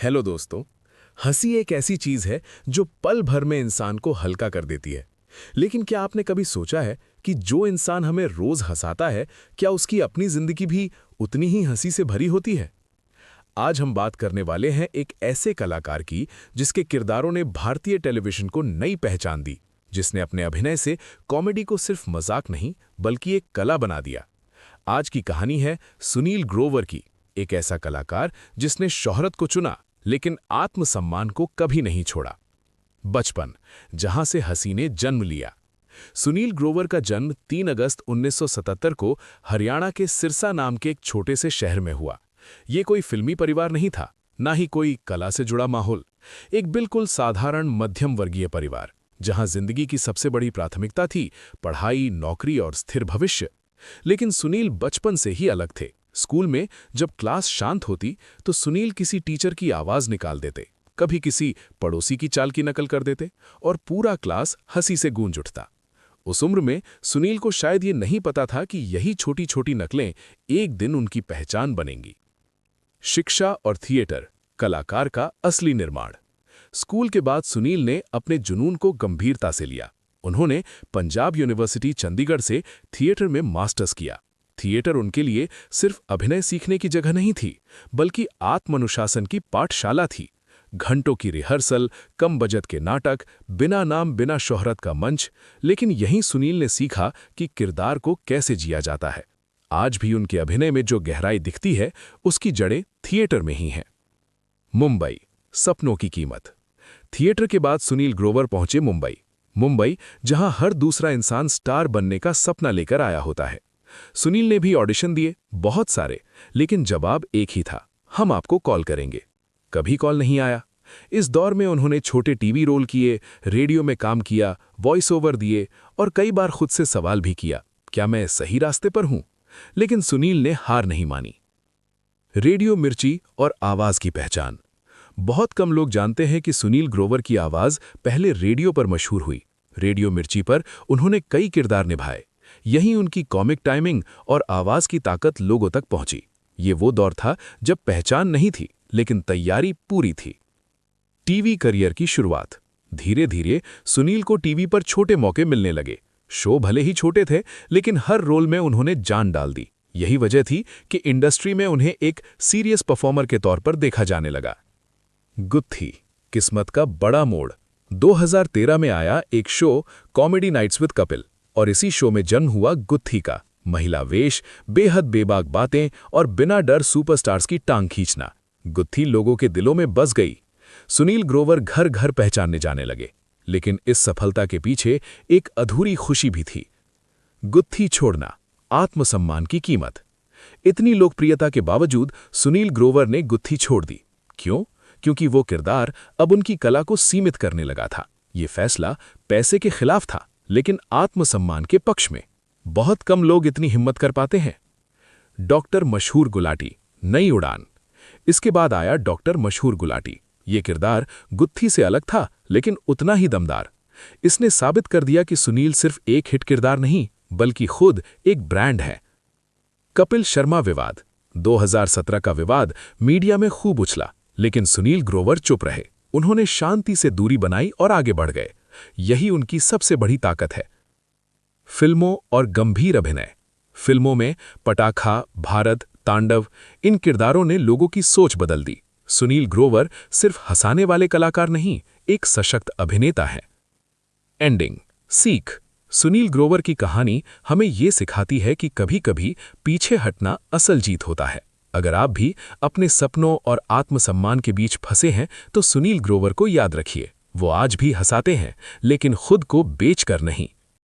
Hello दोस्तों। हंसी एक ऐसी चीज है जो पल भर में इंसान को हल्का कर देती है। लेकिन क्या आपने कभी सोचा है कि जो इंसान हमें रोज हंसाता है, क्या उसकी अपनी जिंदगी भी उतनी ही हंसी से भरी होती है? आज हम बात करने वाले हैं एक ऐसे कलाकार की जिसके किरदारों ने भारतीय टेलीविजन को नई पहचान दी, जिसने अपने अभिनय से कॉमेडी को सिर्फ मजाक नहीं बल्कि एक कला बना दिया। आज की कहानी है सुनील ग्रोवर की, एक ऐसा कलाकार जिसने शोहरत को चुना लेकिन आत्मसम्मान को कभी नहीं छोड़ा। बचपन, जहां से हंसी ने जन्म लिया। सुनील ग्रोवर का जन्म 3 अगस्त 1977 को हरियाणा के सिरसा नाम के एक छोटे से शहर में हुआ। ये कोई फिल्मी परिवार नहीं था, ना ही कोई कला से जुड़ा माहौल। एक बिल्कुल साधारण मध्यम वर्गीय परिवार, जहां जिंदगी की सबसे बड़ी प्राथमिकता थी पढ़ाई, नौकरी और स्थिर भविष्य। लेकिन सुनील बचपन से ही अलग थे। स्कूल में जब क्लास शांत होती तो सुनील किसी टीचर की आवाज निकाल देते, कभी किसी पड़ोसी की चाल की नकल कर देते और पूरा क्लास हंसी से गूंज उठता। उस उम्र में सुनील को शायद ये नहीं पता था कि यही छोटी छोटी नकलें एक दिन उनकी पहचान बनेंगी। शिक्षा और थिएटर, कलाकार का असली निर्माण। स्कूल के बाद सुनील ने अपने जुनून को गंभीरता से लिया। उन्होंने पंजाब यूनिवर्सिटी चंडीगढ़ से थिएटर में मास्टर्स किया। थिएटर उनके लिए सिर्फ अभिनय सीखने की जगह नहीं थी, बल्कि आत्मानुशासन की पाठशाला थी। घंटों की रिहर्सल, कम बजट के नाटक, बिना नाम बिना शोहरत का मंच। लेकिन यहीं सुनील ने सीखा कि किरदार को कैसे जिया जाता है। आज भी उनके अभिनय में जो गहराई दिखती है, उसकी जड़ें थिएटर में ही हैं। मुंबई, सपनों की कीमत। थिएटर के बाद सुनील ग्रोवर पहुंचे मुंबई, जहां हर दूसरा इंसान स्टार बनने का सपना लेकर आया होता है। सुनील ने भी ऑडिशन दिए, बहुत सारे, लेकिन जवाब एक ही था, हम आपको कॉल करेंगे। कभी कॉल नहीं आया। इस दौर में उन्होंने छोटे टीवी रोल किए, रेडियो में काम किया, वॉइस ओवर दिए और कई बार खुद से सवाल भी किया, क्या मैं सही रास्ते पर हूं? लेकिन सुनील ने हार नहीं मानी। रेडियो मिर्ची और आवाज की पहचान। बहुत कम लोग जानते हैं कि सुनील ग्रोवर की आवाज पहले रेडियो पर मशहूर हुई। रेडियो मिर्ची पर उन्होंने कई किरदार निभाए। यही उनकी कॉमिक टाइमिंग और आवाज की ताकत लोगों तक पहुंची। ये वो दौर था जब पहचान नहीं थी, लेकिन तैयारी पूरी थी। टीवी करियर की शुरुआत। धीरे धीरे सुनील को टीवी पर छोटे मौके मिलने लगे। शो भले ही छोटे थे, लेकिन हर रोल में उन्होंने जान डाल दी। यही वजह थी कि इंडस्ट्री में उन्हें एक सीरियस परफॉर्मर के तौर पर देखा जाने लगा। गुत्थी, किस्मत का बड़ा मोड़। 2013 में आया एक show comedy nights with Kapil, और इसी शो में जन्म हुआ गुत्थी का। महिला वेश, बेहद बेबाक बातें और बिना डर सुपरस्टार्स की टांग खींचना। गुत्थी लोगों के दिलों में बस गई। सुनील ग्रोवर घर घर पहचानने जाने लगे। लेकिन इस सफलता के पीछे एक अधूरी खुशी भी थी। गुत्थी छोड़ना, आत्मसम्मान की कीमत। इतनी लोकप्रियता के बावजूद सुनील ग्रोवर ने गुत्थी छोड़ दी। क्यों? क्योंकि वो किरदार अब उनकी कला को सीमित करने लगा था। ये फैसला पैसे के खिलाफ था, लेकिन आत्मसम्मान के पक्ष में। बहुत कम लोग इतनी हिम्मत कर पाते हैं। डॉक्टर मशहूर गुलाटी, नई उड़ान। इसके बाद आया डॉक्टर मशहूर गुलाटी। ये किरदार गुत्थी से अलग था, लेकिन उतना ही दमदार। इसने साबित कर दिया कि सुनील सिर्फ एक हिट किरदार नहीं, बल्कि खुद एक ब्रांड है। कपिल शर्मा विवाद। 2017 का विवाद मीडिया में खूब उछला, लेकिन सुनील ग्रोवर चुप रहे। उन्होंने शांति से दूरी बनाई और आगे बढ़ गए। यही उनकी सबसे बड़ी ताकत है। फिल्मों और गंभीर अभिनय। फिल्मों में पटाखा, भारत, तांडव, इन किरदारों ने लोगों की सोच बदल दी। सुनील ग्रोवर सिर्फ हंसाने वाले कलाकार नहीं, एक सशक्त अभिनेता हैं। एंडिंग, सीख। सुनील ग्रोवर की कहानी हमें ये सिखाती है कि कभी-कभी पीछे हटना असल जीत होता है। अगर आप भी अपने सपनों और आत्मसम्मान के बीच फंसे हैं, तो सुनील ग्रोवर को याद रखिए। वो आज भी हंसाते हैं, लेकिन खुद को बेचकर नहीं।